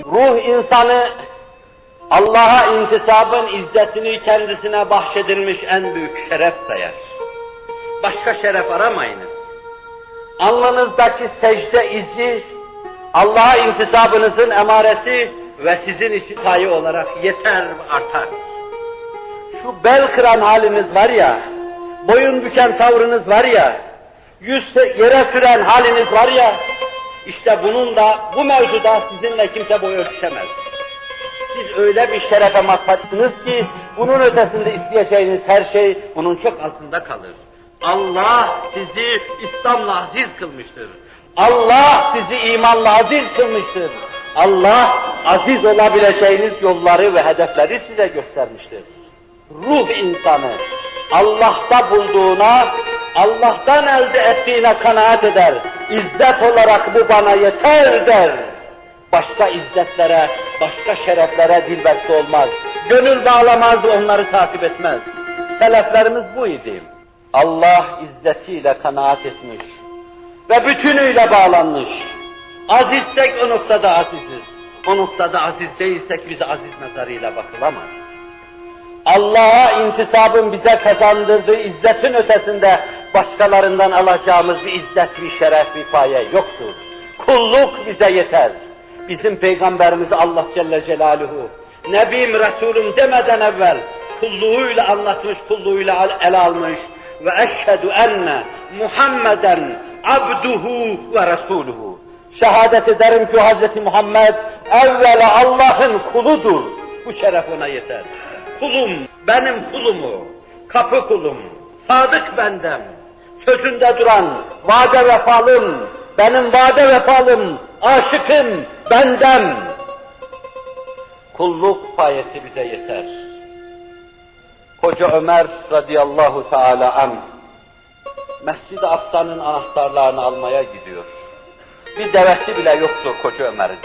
Ruh insanı Allah'a intisabın izzetini kendisine bahşedilmiş en büyük şeref sayar. Başka şeref aramayınız. Alnınızdaki secde izi Allah'a intisabınızın emaresi ve sizin için sayı olarak yeter ve artar. Şu bel kıran haliniz var ya, boyun büken tavrınız var ya, yüz yere süren haliniz var ya, işte bunun da, bu mevzuda sizinle kimse boy ölçüşemez. Siz öyle bir şerefe mazharsınız ki, bunun ötesinde isteyeceğiniz her şey bunun çok altında kalır. Allah sizi İslam'la aziz kılmıştır. Allah sizi imanla aziz kılmıştır. Allah aziz olabileceğiniz yolları ve hedefleri size göstermiştir. Ruh insanı Allah'ta bulduğuna, Allah'tan elde ettiğine kanaat eder. İzzet olarak bu bana yeter der. Başka izzetlere, başka şereflere dilbeste olmaz. Gönül bağlamaz, onları takip etmez. Seleflerimiz bu idi. Allah izzetiyle kanaat etmiş ve bütünüyle bağlanmış. Azizsek o noktada aziziz. O noktada aziz değilsek bize aziz nazarıyla bakılamaz. Allah'a intisabın bize kazandırdığı izzetin ötesinde başkalarından alacağımız bir izzet, bir şeref, bir paye yoktur. Kulluk bize yeter. Bizim Peygamberimiz Allah Celle Celaluhu, Nebim, Resulüm demeden evvel kulluğuyla anlatmış, kulluğuyla ele almış ve eşhedü enne Muhammeden abduhu ve resuluhu. Şehadet ederim ki Hz. Muhammed evvela Allah'ın kuludur. Bu şeref ona yeter. Kulum, benim kulumu, kapı kulum, sadık bendem, sözünde duran, vade vefalım, benim vade vefalım, aşıkım, bendem. Kulluk payesi bize yeter. Koca Ömer radıyallahu teala anh, Mescid-i Aksa'nın anahtarlarını almaya gidiyor. Bir devesi bile yoktur Koca Ömer'in.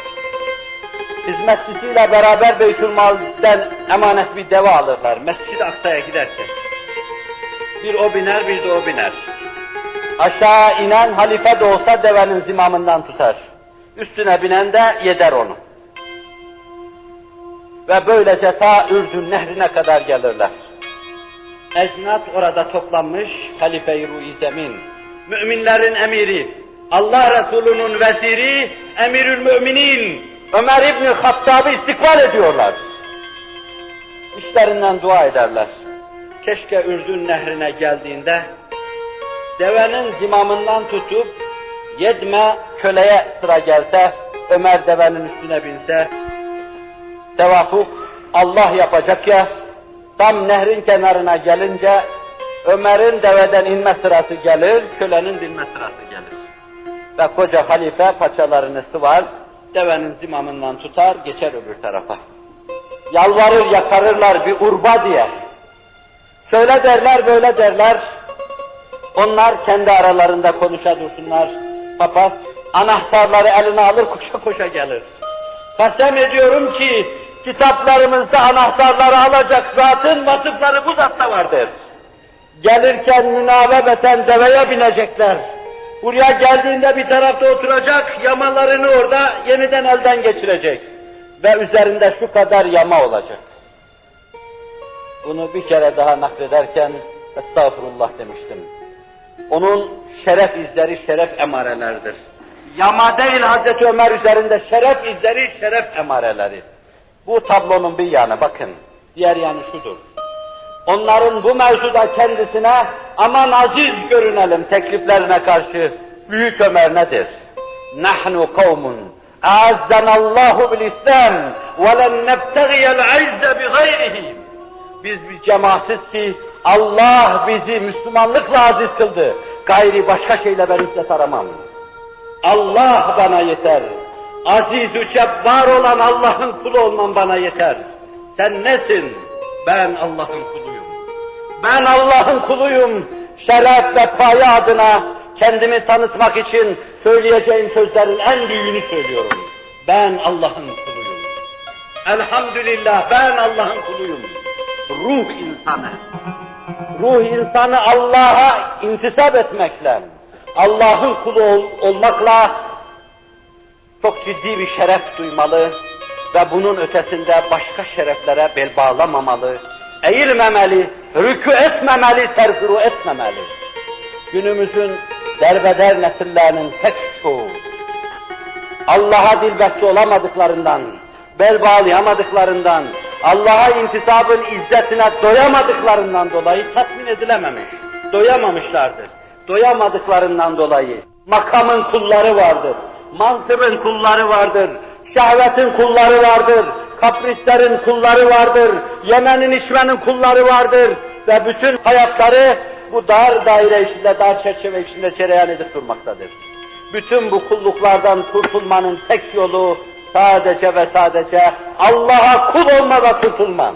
Hizmetçisiyle beraber Beytülmal'den emanet bir deve alırlar Mescid-i Aksa'ya giderken. Bir o biner, bir de o biner. Aşağı inen halife de olsa devenin zimamından tutar. Üstüne binen de yeder onu. Ve böylece ta Ürdün nehrine kadar gelirler. Ecnat orada toplanmış, Halife-i Ruh-i Zemin, müminlerin emiri, Allah Resulü'nün veziri, Emirül Müminin, Ömer İbn-i Hattab'ı istikbal ediyorlar. İşlerinden dua ederler. Keşke Ürdün nehrine geldiğinde, devenin zimamından tutup, yedme köleye sıra gelse, Ömer devenin üstüne binse, tevafuk Allah yapacak ya, tam nehrin kenarına gelince, Ömer'in deveden inme sırası gelir, kölenin dinme sırası gelir. Ve koca halife paçalarını sıvar, devenin zimamından tutar, geçer öbür tarafa. Yalvarır, yakarırlar bir urba diye. Şöyle derler, böyle derler. Onlar kendi aralarında konuşa dursunlar. Papaz anahtarları eline alır, koşa koşa gelir. Kasem ediyorum ki, kitaplarımızda anahtarları alacak zatın vasıfları bu zatta vardır. Gelirken münavebeten deveye binecekler. Buraya geldiğinde bir tarafta oturacak, yamalarını orada yeniden elden geçirecek. Ve üzerinde şu kadar yama olacak. Bunu bir kere daha naklederken, estağfurullah demiştim. Onun şeref izleri, şeref emarelerdir. Yama değil Hazreti Ömer üzerinde şeref izleri, şeref emareleri. Bu tablonun bir yanı, bakın. Diğer yanı şudur. Onların bu mevzuda kendisine aman aziz görünelim tekliflerine karşı Büyük Ömer nedir? Nahnu kavmun a'azzanallahu bil İslam ve len nebtagiyel izze bi gayrihi. Biz bir cemaatiz ki Allah bizi Müslümanlıkla aziz kıldı. Gayri başka şeyle ben izzet aramam. Allah bana yeter. Aziz-ü cebbar olan Allah'ın kulu olman bana yeter. Sen nesin? Ben Allah'ın kuluyum. Ben Allah'ın kuluyum. Şeref ve paye adına kendimi tanıtmak için söyleyeceğim sözlerin en büyüğünü söylüyorum. Ben Allah'ın kuluyum. Elhamdülillah ben Allah'ın kuluyum. Ruh insanı. Ruh insanı Allah'a intisap etmekle, Allah'ın kulu olmakla çok ciddi bir şeref duymalı, ve bunun ötesinde başka şereflere bel bağlamamalı, eğilmemeli, rükû etmemeli, serfuru etmemeli. Günümüzün derbeder nesillerinin pek çoğu, Allah'a dilbeste olamadıklarından, bel bağlayamadıklarından, Allah'a intisabın izzetine doyamadıklarından dolayı tatmin edilememiş, doyamamışlardır. Doyamadıklarından dolayı makamın kulları vardır, mansıbın kulları vardır, şehvetin kulları vardır, kaprislerin kulları vardır, yemenin içmenin kulları vardır ve bütün hayatları bu dar daire içinde, dar çerçeve içinde cereyan edip durmaktadır. Bütün bu kulluklardan kurtulmanın tek yolu sadece ve sadece Allah'a kul olma ve kurtulma.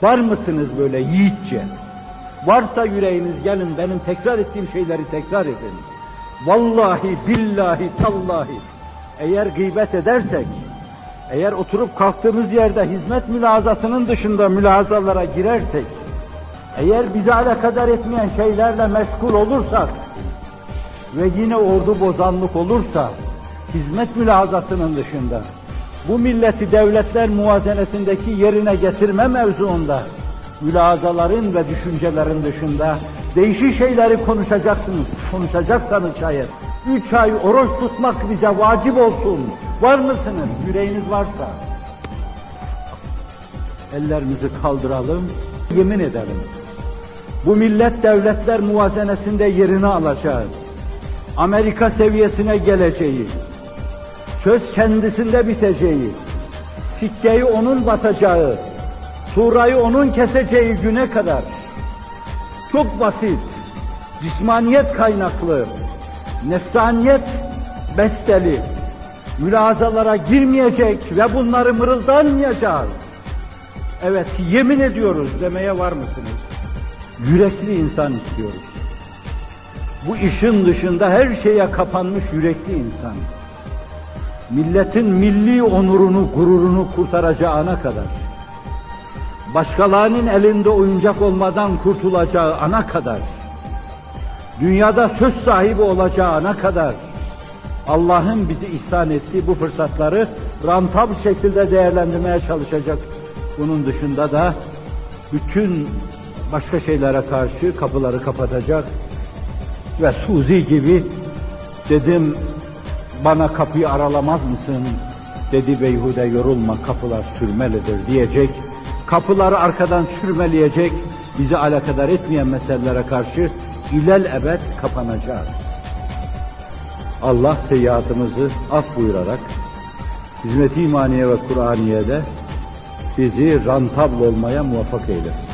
Var mısınız böyle yiğitçe? Varsa yüreğiniz gelin benim tekrar ettiğim şeyleri tekrar edin. Vallahi, billahi, tallahi eğer gıybet edersek, eğer oturup kalktığımız yerde hizmet mülahazasının dışında mülahazalara girersek, eğer bize alakadar etmeyen şeylerle meşgul olursak ve yine ordu bozanlık olursa, hizmet mülahazasının dışında, bu milleti devletler muvazenesindeki yerine getirme mevzuunda, mülahazaların ve düşüncelerin dışında değişik şeyleri konuşacaksanız şayet, 3 ay oruç tutmak bize vacip olsun. Var mısınız? Yüreğiniz varsa. Ellerimizi kaldıralım, yemin edelim. Bu millet devletler muvazenesinde yerini alacak. Amerika seviyesine geleceği, söz kendisinde biteceği, sikkeyi onun batacağı, surayı onun keseceği güne kadar çok basit, cismaniyet kaynaklı, nefsaniyet besteli mülahazalara girmeyecek ve bunları mırıldanmayacağız. Evet, yemin ediyoruz demeye var mısınız? Yürekli insan istiyoruz. Bu işin dışında her şeye kapanmış yürekli insan. Milletin milli onurunu, gururunu kurtaracağına kadar, başkalarının elinde oyuncak olmadan kurtulacağı ana kadar, dünyada söz sahibi olacağına kadar, Allah'ın bizi ihsan ettiği bu fırsatları rantab şekilde değerlendirmeye çalışacak. Bunun dışında da bütün başka şeylere karşı kapıları kapatacak ve Suzi gibi dedim, bana kapıyı aralamaz mısın? Dedi beyhude yorulma, kapılar sürmelidir diyecek. Kapıları arkadan sürmeleyecek, bizi alakadar etmeyen meselelere karşı ilelebet kapanacağız. Allah seyyiatımızı af buyurarak, hizmet-i imaniye ve Kur'aniye'de bizi rantabl olmaya muvaffak eylesin.